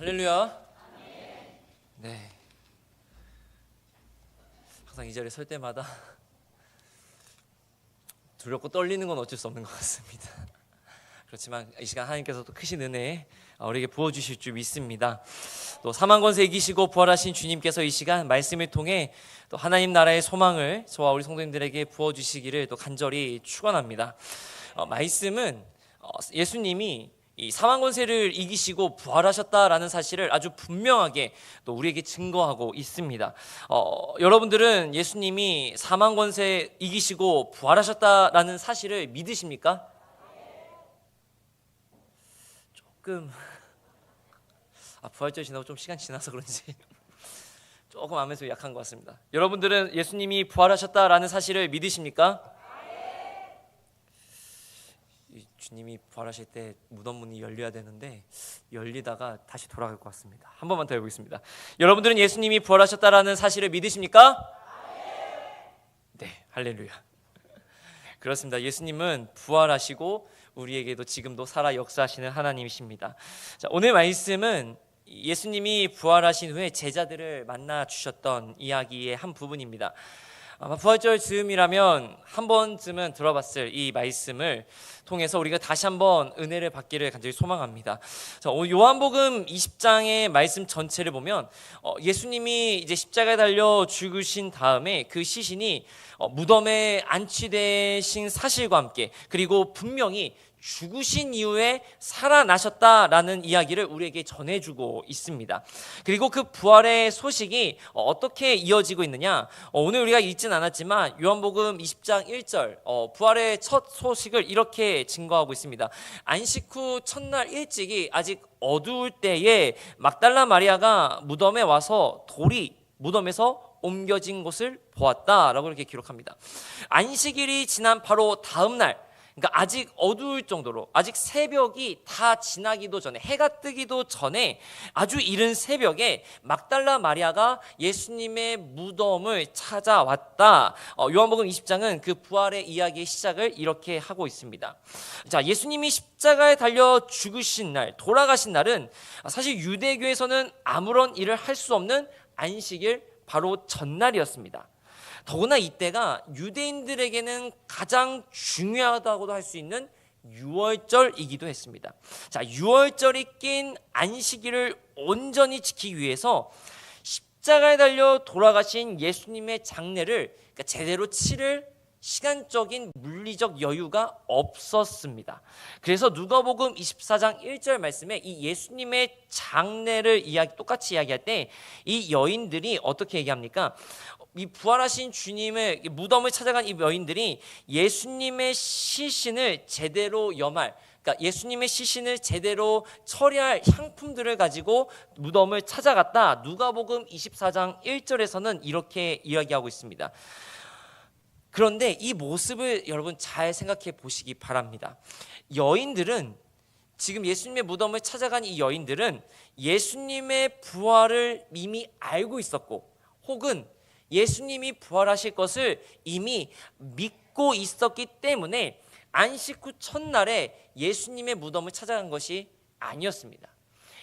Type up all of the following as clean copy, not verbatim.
할렐루야. 네. 항상 이 자리에 설 때마다 두렵고 떨리는 건 어쩔 수 없는 것 같습니다. 그렇지만 이 시간 하나님께서 또 크신 은혜 우리에게 부어주실 줄 믿습니다. 또 사망 권세 이기시고 부활하신 주님께서 이 시간 말씀을 통해 또 하나님 나라의 소망을 저와 우리 성도님들에게 부어주시기를 또 간절히 축원합니다. 말씀은 예수님이 이 사망 권세를 이기시고 부활하셨다라는 사실을 아주 분명하게 또 우리에게 증거하고 있습니다. 여러분들은 예수님이 사망 권세 이기시고 부활하셨다라는 사실을 믿으십니까? 조금 부활절 지나고 좀 시간 지나서 그런지 조금 안면서 약한 것 같습니다. 여러분들은 예수님이 부활하셨다라는 사실을 믿으십니까? 주님이 부활하실 때 무덤 문이 열려야 되는데 열리다가 다시 돌아갈 것 같습니다. 한 번만 더 해보겠습니다. 여러분들은 예수님이 부활하셨다라는 사실을 믿으십니까? 네, 할렐루야. 그렇습니다. 예수님은 부활하시고 우리에게도 지금도 살아 역사하시는 하나님이십니다. 자, 오늘 말씀은 예수님이 부활하신 후에 제자들을 만나 주셨던 이야기의 한 부분입니다. 아마 부활절 즈음이라면 한 번쯤은 들어봤을 이 말씀을 통해서 우리가 다시 한번 은혜를 받기를 간절히 소망합니다. 자, 요한복음 20장의 말씀 전체를 보면 예수님이 이제 십자가에 달려 죽으신 다음에 그 시신이 무덤에 안치되신 사실과 함께 그리고 분명히 죽으신 이후에 살아나셨다라는 이야기를 우리에게 전해주고 있습니다. 그리고 그 부활의 소식이 어떻게 이어지고 있느냐, 오늘 우리가 읽진 않았지만 요한복음 20장 1절 부활의 첫 소식을 이렇게 증거하고 있습니다. 안식 후 첫날 일찍이 아직 어두울 때에 막달라 마리아가 무덤에 와서 돌이 무덤에서 옮겨진 것을 보았다라고 이렇게 기록합니다. 안식일이 지난 바로 다음 날, 그러니까 아직 어두울 정도로, 아직 새벽이 다 지나기도 전에, 해가 뜨기도 전에 아주 이른 새벽에 막달라 마리아가 예수님의 무덤을 찾아왔다. 요한복음 20장은 그 부활의 이야기의 시작을 이렇게 하고 있습니다. 자, 예수님이 십자가에 달려 죽으신 날, 돌아가신 날은 사실 유대교에서는 아무런 일을 할 수 없는 안식일 바로 전날이었습니다. 더구나 이때가 유대인들에게는 가장 중요하다고도 할 수 있는 유월절이기도 했습니다. 자, 유월절이 낀 안식일을 온전히 지키기 위해서 십자가에 달려 돌아가신 예수님의 장례를 제대로 치를 시간적인 물리적 여유가 없었습니다. 그래서 누가복음 24장 1절 말씀에 이 예수님의 장례를 똑같이 이야기할 때 이 여인들이 어떻게 얘기합니까? 이 부활하신 주님의 무덤을 찾아간 이 여인들이 예수님의 시신을 제대로 염할, 그러니까 예수님의 시신을 제대로 처리할 향품들을 가지고 무덤을 찾아갔다. 누가복음 24장 1절에서는 이렇게 이야기하고 있습니다. 그런데 이 모습을 여러분 잘 생각해 보시기 바랍니다. 여인들은, 지금 예수님의 무덤을 찾아간 이 여인들은 예수님의 부활을 이미 알고 있었고, 혹은 예수님이 부활하실 것을 이미 믿고 있었기 때문에 안식 후 첫날에 예수님의 무덤을 찾아간 것이 아니었습니다.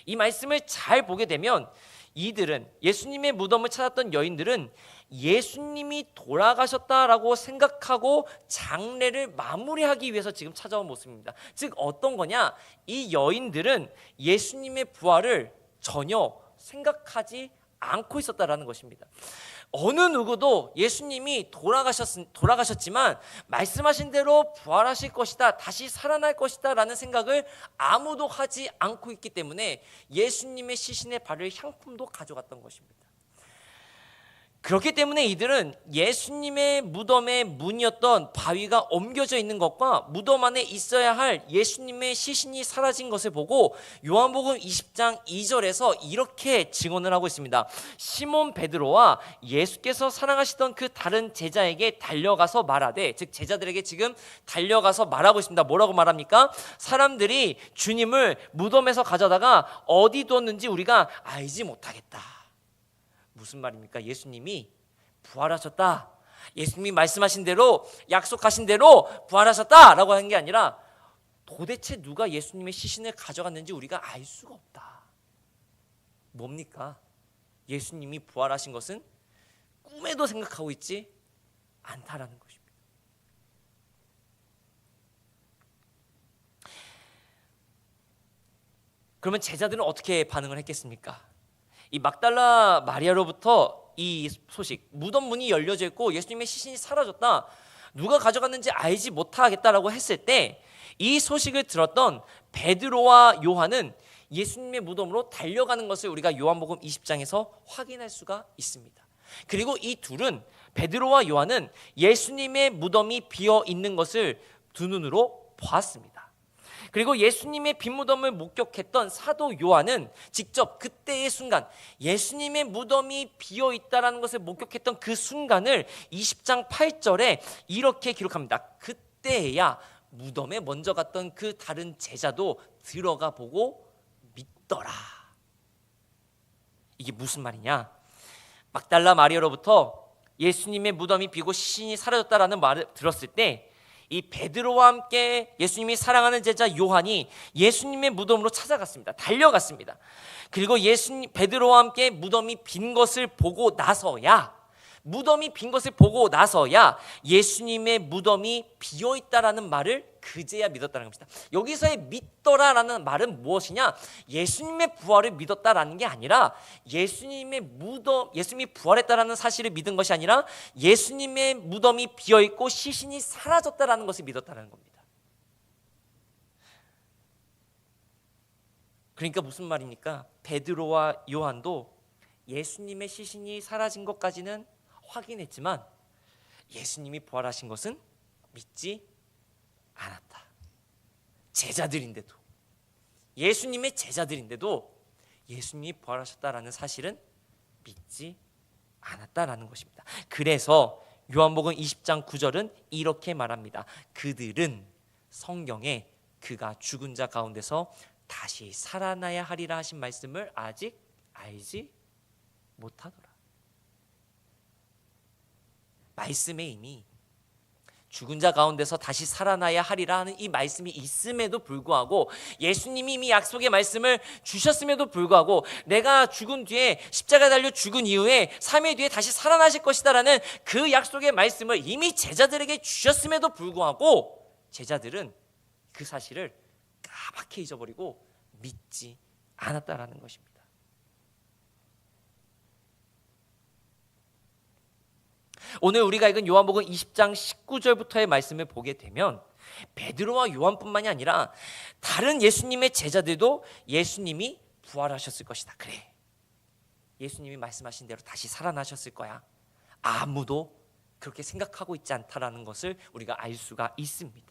이 말씀을 잘 보게 되면 이들은, 예수님의 무덤을 찾았던 여인들은 예수님이 돌아가셨다라고 생각하고 장례를 마무리하기 위해서 지금 찾아온 모습입니다. 즉 어떤 거냐? 이 여인들은 예수님의 부활을 전혀 생각하지 않고 있었다라는 것입니다. 어느 누구도 예수님이 돌아가셨지만 말씀하신 대로 부활하실 것이다, 다시 살아날 것이다 라는 생각을 아무도 하지 않고 있기 때문에 예수님의 시신에 바를 향품도 가져갔던 것입니다. 그렇기 때문에 이들은 예수님의 무덤의 문이었던 바위가 옮겨져 있는 것과 무덤 안에 있어야 할 예수님의 시신이 사라진 것을 보고 요한복음 20장 2절에서 이렇게 증언을 하고 있습니다. 시몬 베드로와 예수께서 사랑하시던 그 다른 제자에게 달려가서 말하되, 즉 제자들에게 지금 달려가서 말하고 있습니다. 뭐라고 말합니까? 사람들이 주님을 무덤에서 가져다가 어디 뒀는지 우리가 알지 못하겠다. 무슨 말입니까? 예수님이 부활하셨다, 예수님이 말씀하신 대로, 약속하신 대로 부활하셨다라고 하는 게 아니라 도대체 누가 예수님의 시신을 가져갔는지 우리가 알 수가 없다. 뭡니까? 예수님이 부활하신 것은 꿈에도 생각하고 있지 않다라는 것입니다. 그러면 제자들은 어떻게 반응을 했겠습니까? 이 막달라 마리아로부터 이 소식, 무덤 문이 열려져 있고 예수님의 시신이 사라졌다, 누가 가져갔는지 알지 못하겠다라고 했을 때 이 소식을 들었던 베드로와 요한은 예수님의 무덤으로 달려가는 것을 우리가 요한복음 20장에서 확인할 수가 있습니다. 그리고 이 둘은, 베드로와 요한은 예수님의 무덤이 비어 있는 것을 두 눈으로 보았습니다. 그리고 예수님의 빈 무덤을 목격했던 사도 요한은 직접 그때의 순간, 예수님의 무덤이 비어 있다라는 것을 목격했던 그 순간을 20장 8절에 이렇게 기록합니다. 그때야 무덤에 먼저 갔던 그 다른 제자도 들어가 보고 믿더라. 이게 무슨 말이냐? 막달라 마리아로부터 예수님의 무덤이 비고 시신이 사라졌다라는 말을 들었을 때 이 베드로와 함께 예수님이 사랑하는 제자 요한이 예수님의 무덤으로 찾아갔습니다. 달려갔습니다. 그리고 베드로와 함께 무덤이 빈 것을 보고 나서야, 무덤이 빈 것을 보고 나서야 예수님의 무덤이 비어 있다라는 말을 그제야 믿었다는 겁니다. 여기서의 믿더라라는 말은 무엇이냐? 예수님의 부활을 믿었다라는 게 아니라 예수님이 부활했다라는 사실을 믿은 것이 아니라 예수님의 무덤이 비어 있고 시신이 사라졌다라는 것을 믿었다는 겁니다. 그러니까 무슨 말입니까? 베드로와 요한도 예수님의 시신이 사라진 것까지는 확인했지만 예수님이 부활하신 것은 믿지 않았다. 제자들인데도, 예수님의 제자들인데도 예수님이 부활하셨다라는 사실은 믿지 않았다라는 것입니다. 그래서 요한복음 20장 9절은 이렇게 말합니다. 그들은 성경에 그가 죽은 자 가운데서 다시 살아나야 하리라 하신 말씀을 아직 알지 못하더라. 말씀에 이미 죽은 자 가운데서 다시 살아나야 하리라 하는 이 말씀이 있음에도 불구하고, 예수님이 이미 약속의 말씀을 주셨음에도 불구하고, 내가 죽은 뒤에 십자가에 달려 죽은 이후에 3일 뒤에 다시 살아나실 것이다 라는 그 약속의 말씀을 이미 제자들에게 주셨음에도 불구하고 제자들은 그 사실을 까맣게 잊어버리고 믿지 않았다라는 것입니다. 오늘 우리가 읽은 요한복음 20장 19절부터의 말씀을 보게 되면 베드로와 요한뿐만이 아니라 다른 예수님의 제자들도 예수님이 부활하셨을 것이다, 그래, 예수님이 말씀하신 대로 다시 살아나셨을 거야, 아무도 그렇게 생각하고 있지 않다라는 것을 우리가 알 수가 있습니다.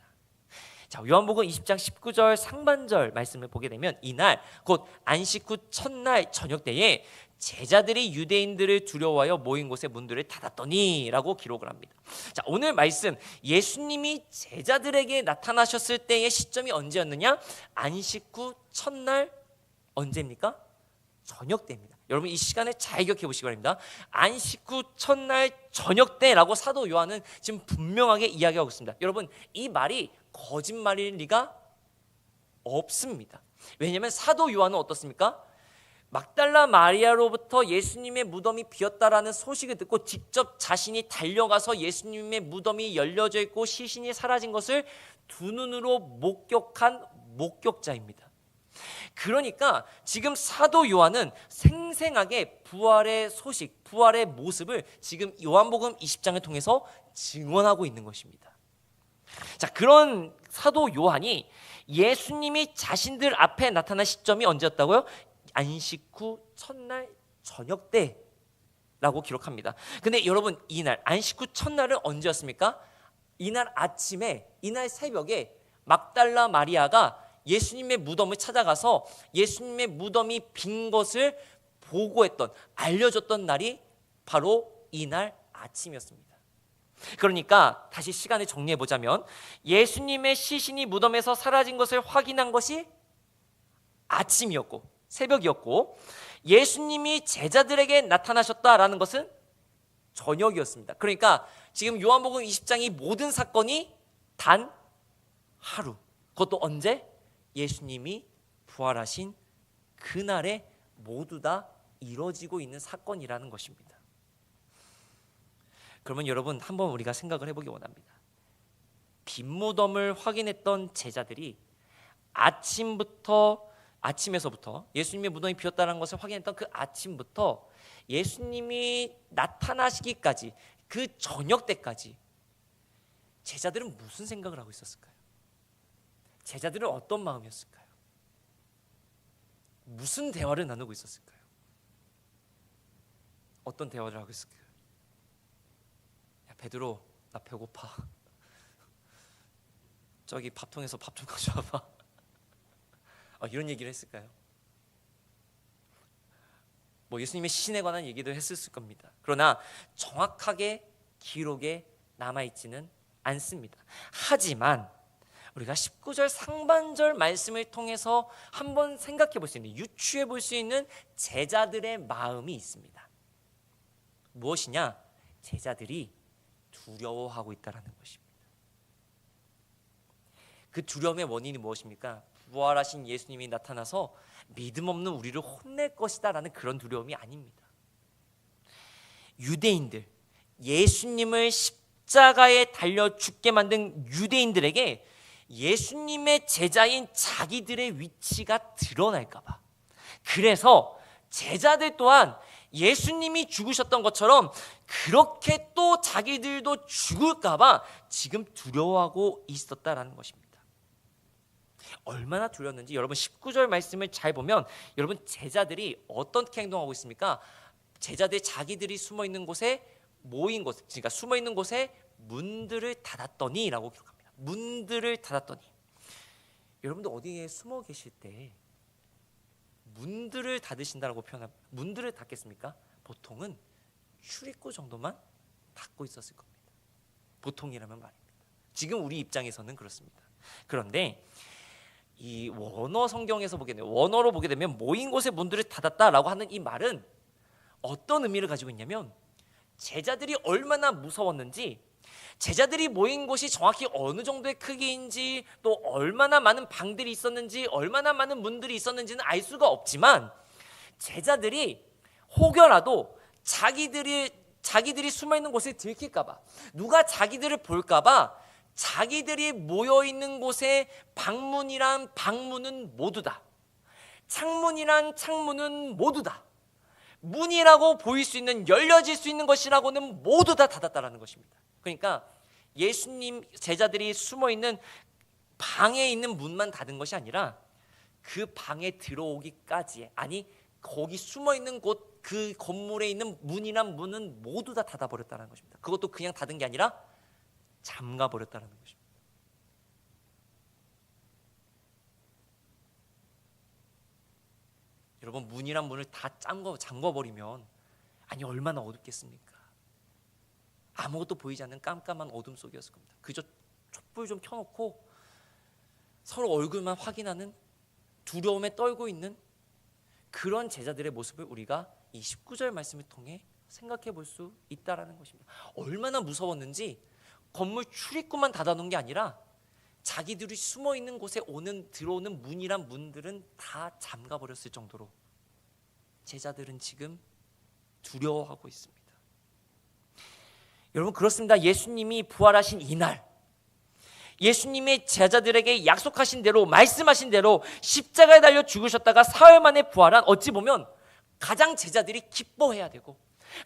자, 요한복음 20장 19절 상반절 말씀을 보게 되면 이날 곧 안식 후 첫날 저녁 때에 제자들이 유대인들을 두려워하여 모인 곳의 문들을 닫았더니 라고 기록을 합니다. 자, 오늘 말씀, 예수님이 제자들에게 나타나셨을 때의 시점이 언제였느냐? 안식 후 첫날, 언제입니까? 저녁 때입니다. 여러분 이 시간에 잘 기억해 보시기 바랍니다. 안식 후 첫날 저녁 때라고 사도 요한은 지금 분명하게 이야기하고 있습니다. 여러분 이 말이 거짓말일 리가 없습니다. 왜냐하면 사도 요한은 어떻습니까? 막달라 마리아로부터 예수님의 무덤이 비었다라는 소식을 듣고 직접 자신이 달려가서 예수님의 무덤이 열려져 있고 시신이 사라진 것을 두 눈으로 목격한 목격자입니다. 그러니까 지금 사도 요한은 생생하게 부활의 소식, 부활의 모습을 지금 요한복음 20장을 통해서 증언하고 있는 것입니다. 자, 그런 사도 요한이 예수님이 자신들 앞에 나타난 시점이 언제였다고요? 안식 후 첫날 저녁 때라고 기록합니다. 근데 여러분 이날 안식 후 첫날은 언제였습니까? 이날 아침에, 이날 새벽에 막달라 마리아가 예수님의 무덤을 찾아가서 예수님의 무덤이 빈 것을 보고했던, 알려줬던 날이 바로 이날 아침이었습니다. 그러니까 다시 시간을 정리해 보자면 예수님의 시신이 무덤에서 사라진 것을 확인한 것이 아침이었고 새벽이었고, 예수님이 제자들에게 나타나셨다라는 것은 저녁이었습니다. 그러니까 지금 요한복음 20장이 모든 사건이 단 하루, 그것도 언제? 예수님이 부활하신 그날의 모두 다 이루어지고 있는 사건이라는 것입니다. 그러면 여러분 한번 우리가 생각을 해보기 원합니다. 빈 무덤을 확인했던 제자들이 아침에서부터 예수님의 무덤이 비었다는 것을 확인했던 그 아침부터 예수님이 나타나시기까지, 그 저녁 때까지 제자들은 무슨 생각을 하고 있었을까요? 제자들은 어떤 마음이었을까요? 무슨 대화를 나누고 있었을까요? 어떤 대화를 하고 있을까요? 야 베드로, 나 배고파. 저기 밥통에서 밥 좀 가져와봐. 이런 얘기를 했을까요? 뭐 예수님의 시신에 관한 얘기도 했을 겁니다. 그러나 정확하게 기록에 남아있지는 않습니다. 하지만 우리가 19절 상반절 말씀을 통해서 한번 생각해 볼 수 있는, 유추해 볼 수 있는 제자들의 마음이 있습니다. 무엇이냐? 제자들이 두려워하고 있다는 것입니다. 그 두려움의 원인이 무엇입니까? 부활하신 예수님이 나타나서 믿음 없는 우리를 혼낼 것이다 라는 그런 두려움이 아닙니다. 유대인들, 예수님을 십자가에 달려 죽게 만든 유대인들에게 예수님의 제자인 자기들의 위치가 드러날까 봐, 그래서 제자들 또한 예수님이 죽으셨던 것처럼 그렇게 또 자기들도 죽을까 봐 지금 두려워하고 있었다라는 것입니다. 얼마나 두려웠는지 여러분 19절 말씀을 잘 보면 여러분 제자들이 어떻게 행동하고 있습니까? 제자들이 자기들이 숨어있는 곳에 모인 곳, 그러니까 숨어있는 곳에 문들을 닫았더니 라고 기록합니다. 문들을 닫았더니. 여러분들 어디에 숨어 계실 때 문들을 닫으신다고 표현합니다. 문들을 닫겠습니까? 보통은 출입구 정도만 닫고 있었을 겁니다. 보통이라면 말입니다. 지금 우리 입장에서는 그렇습니다. 그런데 이 원어 성경에서 원어로 보게 되면 모인 곳에 문들을 닫았다라고 하는 이 말은 어떤 의미를 가지고 있냐면, 제자들이 얼마나 무서웠는지, 제자들이 모인 곳이 정확히 어느 정도의 크기인지, 또 얼마나 많은 방들이 있었는지, 얼마나 많은 문들이 있었는지는 알 수가 없지만, 제자들이 혹여라도 자기들이 숨어있는 곳에 들킬까봐, 누가 자기들을 볼까봐 자기들이 모여있는 곳에 방문이란 방문은 모두다, 창문이란 창문은 모두다, 문이라고 보일 수 있는, 열려질 수 있는 것이라고는 모두 다 닫았다라는 것입니다. 그러니까 예수님 제자들이 숨어있는 방에 있는 문만 닫은 것이 아니라 그 방에 들어오기까지, 아니 거기 숨어있는 곳, 그 건물에 있는 문이란 문은 모두 다 닫아버렸다는 것입니다. 그것도 그냥 닫은 게 아니라 잠가버렸다는 것입니다. 여러분 문이란 문을 다 잠궈버리면 아니 얼마나 어둡겠습니까? 아무것도 보이지 않는 깜깜한 어둠 속이었을 겁니다. 그저 촛불 좀 켜놓고 서로 얼굴만 확인하는, 두려움에 떨고 있는 그런 제자들의 모습을 우리가 이 19절 말씀을 통해 생각해 볼 수 있다는 것입니다. 얼마나 무서웠는지 건물 출입구만 닫아놓은 게 아니라 자기들이 숨어있는 곳에 들어오는 문이란 문들은 다 잠가버렸을 정도로 제자들은 지금 두려워하고 있습니다. 여러분 그렇습니다. 예수님이 부활하신 이날, 예수님의 제자들에게 약속하신 대로, 말씀하신 대로 십자가에 달려 죽으셨다가 사흘 만에 부활한, 어찌 보면 가장 제자들이 기뻐해야 되고,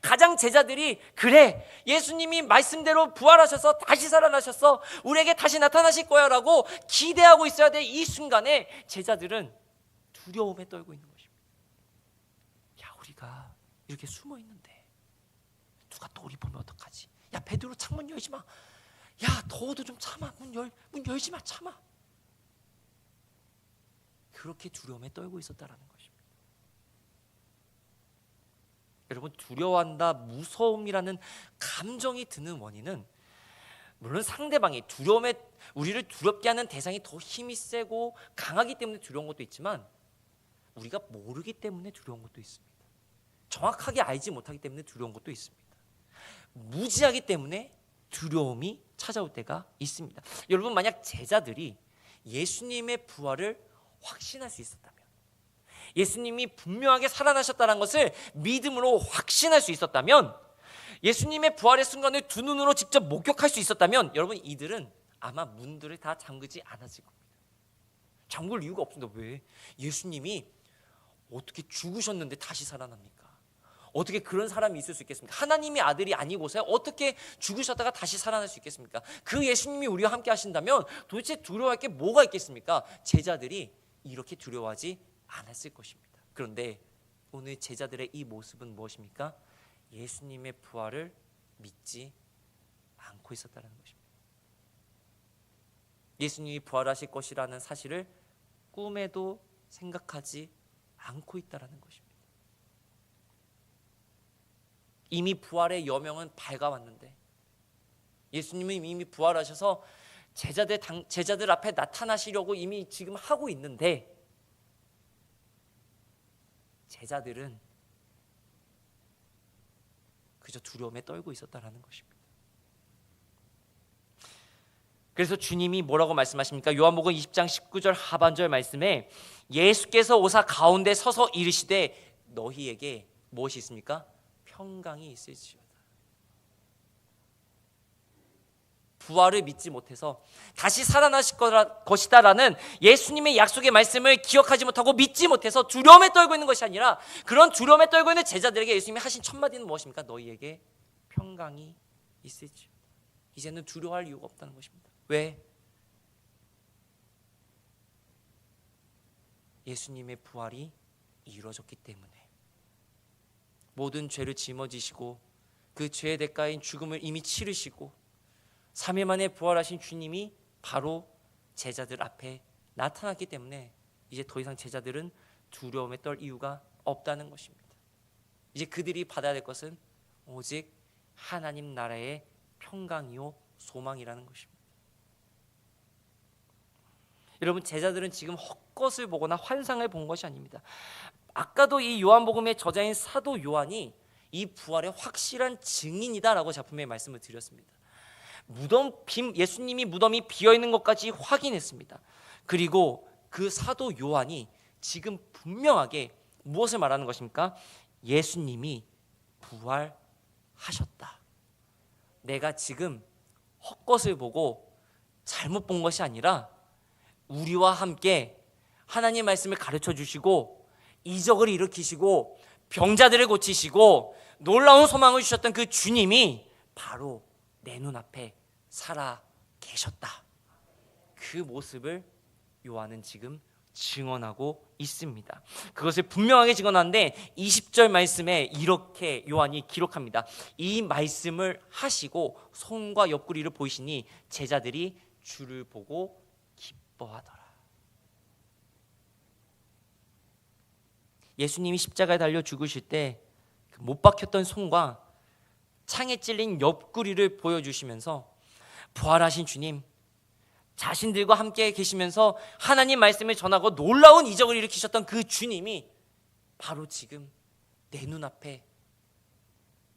가장 제자들이 그래 예수님이 말씀대로 부활하셔서 다시 살아나셔서 우리에게 다시 나타나실 거야 라고 기대하고 있어야 될 이 순간에 제자들은 두려움에 떨고 있는 것입니다. 야 우리가 이렇게 숨어 있는데 누가 또 우리 보면 어떡하지? 야 베드로 창문 열지 마. 야 더워도 좀 참아. 문 열지 마. 참아. 그렇게 두려움에 떨고 있었다라는 것입니다. 여러분 두려워한다, 무서움이라는 감정이 드는 원인은 물론 상대방이 우리를 두렵게 하는 대상이 더 힘이 세고 강하기 때문에 두려운 것도 있지만 우리가 모르기 때문에 두려운 것도 있습니다. 정확하게 알지 못하기 때문에 두려운 것도 있습니다. 무지하기 때문에 두려움이 찾아올 때가 있습니다. 여러분 만약 제자들이 예수님의 부활을 확신할 수 있었다면, 예수님이 분명하게 살아나셨다는 것을 믿음으로 확신할 수 있었다면, 예수님의 부활의 순간을 두 눈으로 직접 목격할 수 있었다면, 여러분 이들은 아마 문들을 다 잠그지 않았을 겁니다. 잠글 이유가 없습니다. 왜? 예수님이 어떻게 죽으셨는데 다시 살아납니까? 어떻게 그런 사람이 있을 수 있겠습니까? 하나님의 아들이 아니고서야 어떻게 죽으셨다가 다시 살아날 수 있겠습니까? 그 예수님이 우리와 함께 하신다면 도대체 두려워할 게 뭐가 있겠습니까? 제자들이 이렇게 두려워하지 않았을 것입니다. 그런데 오늘 제자들의 이 모습은 무엇입니까? 예수님의 부활을 믿지 않고 있었다는 것입니다. 예수님이 부활하실 것이라는 사실을 꿈에도 생각하지 않고 있다는 것입니다. 이미 부활의 여명은 밝아왔는데, 예수님은 이미 부활하셔서 제자들 앞에 나타나시려고 이미 지금 하고 있는데, 제자들은 그저 두려움에 떨고 있었다라는 것입니다. 그래서 주님이 뭐라고 말씀하십니까? 요한복음 20장 19절 하반절 말씀에 예수께서 오사 가운데 서서 이르시되 너희에게 무엇이 있습니까? 평강이 있을지어다. 부활을 믿지 못해서 다시 살아나실 것이다라는 예수님의 약속의 말씀을 기억하지 못하고 믿지 못해서 두려움에 떨고 있는 것이 아니라, 그런 두려움에 떨고 있는 제자들에게 예수님이 하신 첫 마디는 무엇입니까? 너희에게 평강이 있을지어다. 이제는 두려워할 이유가 없다는 것입니다. 왜? 예수님의 부활이 이루어졌기 때문에. 모든 죄를 짊어지시고 그 죄의 대가인 죽음을 이미 치르시고 3일 만에 부활하신 주님이 바로 제자들 앞에 나타났기 때문에 이제 더 이상 제자들은 두려움에 떨 이유가 없다는 것입니다. 이제 그들이 받아야 될 것은 오직 하나님 나라의 평강이요 소망이라는 것입니다. 여러분, 제자들은 지금 헛것을 보거나 환상을 본 것이 아닙니다. 아까도 이 요한복음의 저자인 사도 요한이 이 부활의 확실한 증인이다라고 작품에 말씀을 드렸습니다. 예수님이 무덤이 비어있는 것까지 확인했습니다. 그리고 그 사도 요한이 지금 분명하게 무엇을 말하는 것입니까? 예수님이 부활하셨다. 내가 지금 헛것을 보고 잘못 본 것이 아니라 우리와 함께 하나님 말씀을 가르쳐 주시고 이적을 일으키시고 병자들을 고치시고 놀라운 소망을 주셨던 그 주님이 바로 내 눈앞에 살아 계셨다. 그 모습을 요한은 지금 증언하고 있습니다. 그것을 분명하게 증언하는데 20절 말씀에 이렇게 요한이 기록합니다. 이 말씀을 하시고 손과 옆구리를 보이시니 제자들이 주를 보고 기뻐하더라. 예수님이 십자가에 달려 죽으실 때 못 박혔던 손과 창에 찔린 옆구리를 보여주시면서 부활하신 주님, 자신들과 함께 계시면서 하나님 말씀을 전하고 놀라운 이적을 일으키셨던 그 주님이 바로 지금 내 눈앞에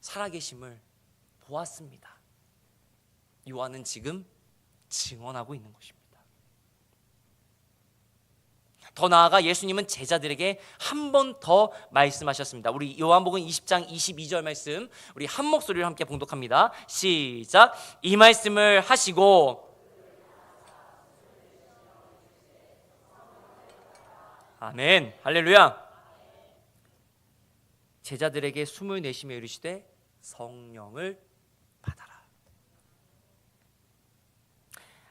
살아계심을 보았습니다. 요한은 지금 증언하고 있는 것입니다. 더 나아가 예수님은 제자들에게 한 번 더 말씀하셨습니다. 우리 요한복음 20장 22절 말씀, 우리 한 목소리로 함께 봉독합니다. 시작. 이 말씀을 하시고, 아멘, 할렐루야. 제자들에게 숨을 내쉬며 이르시되 성령을 받아라.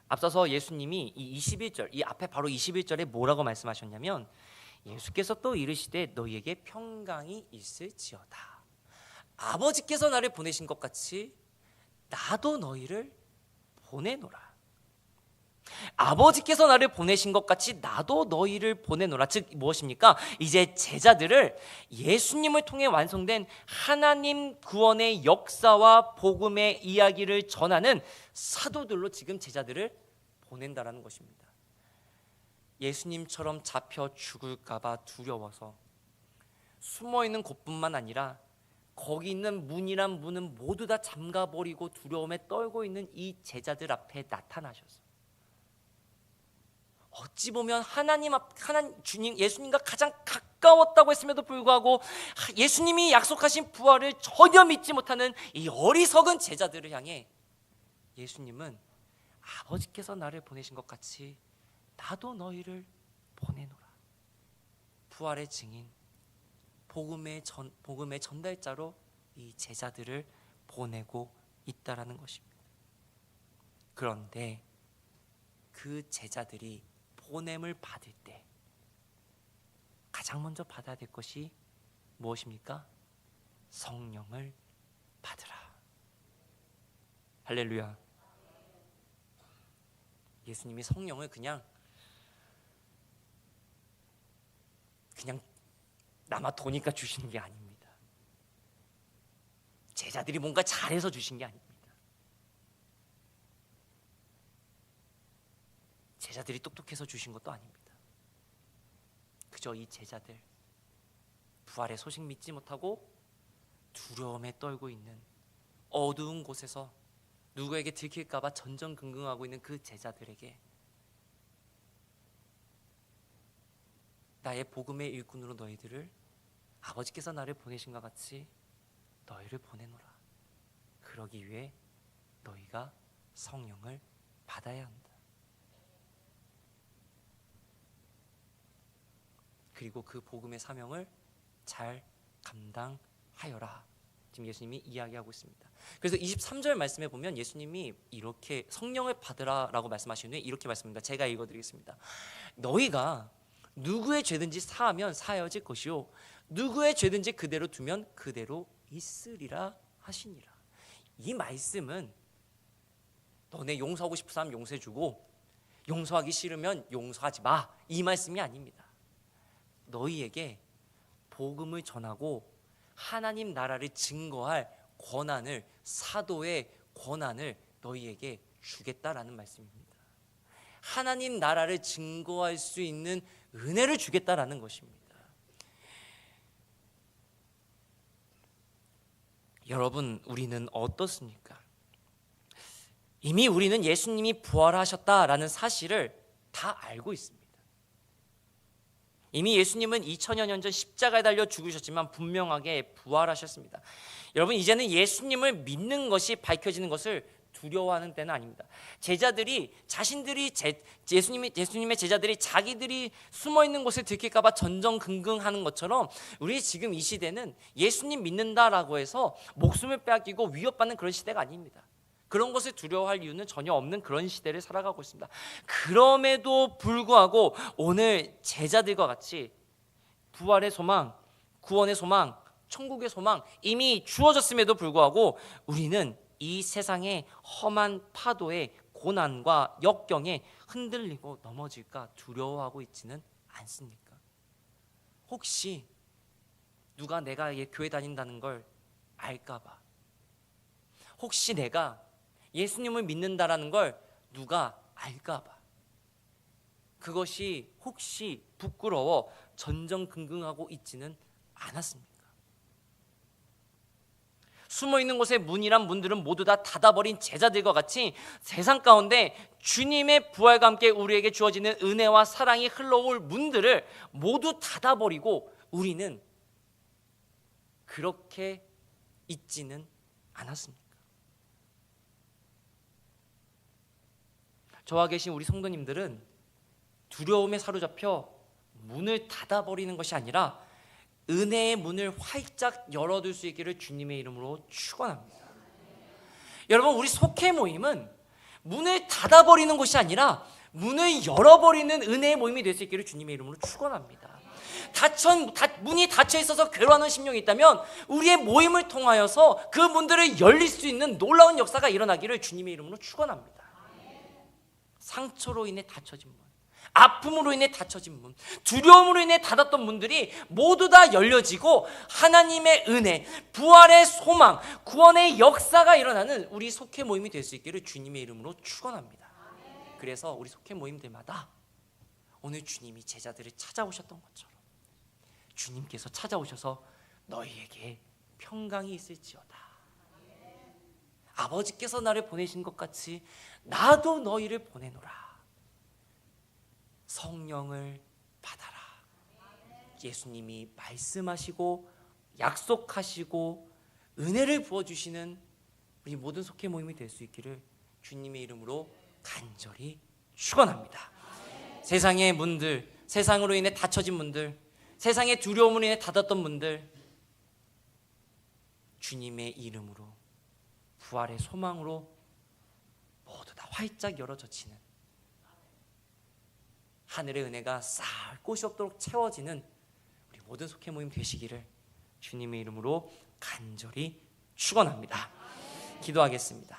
앞서서 예수님이 이 21절, 이 앞에 바로 21절에 뭐라고 말씀하셨냐면, 예수께서 또 이르시되 너희에게 평강이 있을지어다. 아버지께서 나를 보내신 것 같이 나도 너희를 보내노라. 아버지께서 나를 보내신 것 같이 나도 너희를 보내노라. 즉 무엇입니까? 이제 제자들을 예수님을 통해 완성된 하나님 구원의 역사와 복음의 이야기를 전하는 사도들로 지금 제자들을 보낸다라는 것입니다. 예수님처럼 잡혀 죽을까 봐 두려워서 숨어있는 곳뿐만 아니라 거기 있는 문이란 문은 모두 다 잠가버리고 두려움에 떨고 있는 이 제자들 앞에 나타나셔서 어찌 보면 하나님 주님 예수님과 가장 가까운 가까웠다고 했음에도 불구하고 예수님이 약속하신 부활을 전혀 믿지 못하는 이 어리석은 제자들을 향해 예수님은 아버지께서 나를 보내신 것 같이 나도 너희를 보내노라. 부활의 증인, 복음의 전달자로 이 제자들을 보내고 있다라는 것입니다. 그런데 그 제자들이 보냄을 받을 때 가장 먼저 받아야 될 것이 무엇입니까? 성령을 받으라. 할렐루야. 예수님이 성령을 그냥 남아 도니까 주시는 게 아닙니다. 제자들이 뭔가 잘해서 주신 게 아닙니다. 제자들이 똑똑해서 주신 것도 아닙니다. 그저 이 제자들 부활의 소식 믿지 못하고 두려움에 떨고 있는 어두운 곳에서 누구에게 들킬까 봐 전전긍긍하고 있는 그 제자들에게 나의 복음의 일꾼으로 너희들을 아버지께서 나를 보내신 것 같이 너희를 보내노라. 그러기 위해 너희가 성령을 받아야 한다. 그리고 그 복음의 사명을 잘 감당하여라. 지금 예수님이 이야기하고 있습니다. 그래서 23절 말씀에 보면 예수님이 이렇게 성령을 받으라라고 말씀하신 후에 이렇게 말씀합니다. 제가 읽어드리겠습니다. 너희가 누구의 죄든지 사하면 사하여질 것이요 누구의 죄든지 그대로 두면 그대로 있으리라 하시니라. 이 말씀은 너네 용서하고 싶은 사람 용서해주고 용서하기 싫으면 용서하지 마, 이 말씀이 아닙니다. 너희에게 복음을 전하고 하나님 나라를 증거할 권한을, 사도의 권한을 너희에게 주겠다라는 말씀입니다. 하나님 나라를 증거할 수 있는 은혜를 주겠다라는 것입니다. 여러분, 우리는 어떻습니까? 이미 우리는 예수님이 부활하셨다라는 사실을 다 알고 있습니다. 이미 예수님은 2000여 년 전 십자가에 달려 죽으셨지만 분명하게 부활하셨습니다. 여러분, 이제는 예수님을 믿는 것이 밝혀지는 것을 두려워하는 때는 아닙니다. 제자들이 자신들이 예수님의 제자들이 자기들이 숨어있는 곳을 들킬까 봐 전전긍긍하는 것처럼 우리 지금 이 시대는 예수님 믿는다라고 해서 목숨을 빼앗기고 위협받는 그런 시대가 아닙니다. 그런 것을 두려워할 이유는 전혀 없는 그런 시대를 살아가고 있습니다. 그럼에도 불구하고 오늘 제자들과 같이 부활의 소망, 구원의 소망, 천국의 소망 이미 주어졌음에도 불구하고 우리는 이 세상의 험한 파도의 고난과 역경에 흔들리고 넘어질까 두려워하고 있지는 않습니까? 혹시 누가 내가 교회 다닌다는 걸 알까 봐, 혹시 내가 예수님을 믿는다라는 걸 누가 알까 봐, 그것이 혹시 부끄러워 전전긍긍하고 있지는 않았습니까? 숨어있는 곳의 문이란 문들은 모두 다 닫아버린 제자들과 같이 세상 가운데 주님의 부활과 함께 우리에게 주어지는 은혜와 사랑이 흘러올 문들을 모두 닫아버리고 우리는 그렇게 있지는 않았습니까? 저와 계신 우리 성도님들은 두려움에 사로잡혀 문을 닫아버리는 것이 아니라 은혜의 문을 활짝 열어둘 수 있기를 주님의 이름으로 축원합니다. 여러분, 우리 속회 모임은 문을 닫아버리는 것이 아니라 문을 열어버리는 은혜의 모임이 될 수 있기를 주님의 이름으로 축원합니다. 문이 닫혀 있어서 괴로워하는 심령이 있다면 우리의 모임을 통하여서 그 문들을 열릴 수 있는 놀라운 역사가 일어나기를 주님의 이름으로 축원합니다. 상처로 인해 닫혀진 문, 아픔으로 인해 닫혀진 문, 두려움으로 인해 닫았던 문들이 모두 다 열려지고 하나님의 은혜, 부활의 소망, 구원의 역사가 일어나는 우리 속회 모임이 될 수 있기를 주님의 이름으로 축원합니다. 그래서 우리 속회 모임들마다 오늘 주님이 제자들을 찾아오셨던 것처럼 주님께서 찾아오셔서 너희에게 평강이 있을지어다, 아버지께서 나를 보내신 것 같이 나도 너희를 보내노라, 성령을 받아라. 예수님이 말씀하시고 약속하시고 은혜를 부어주시는 우리 모든 속회 모임이 될 수 있기를 주님의 이름으로 간절히 축원합니다. 세상의 문들, 세상으로 인해 닫혀진 문들, 세상의 두려움으로 인해 닫았던 문들, 주님의 이름으로 부활의 소망으로 모두 다 활짝 열어젖히는 하늘의 은혜가 쌓을 곳이 없도록 채워지는 우리 모든 속회 모임 되시기를 주님의 이름으로 간절히 축원합니다. 기도하겠습니다.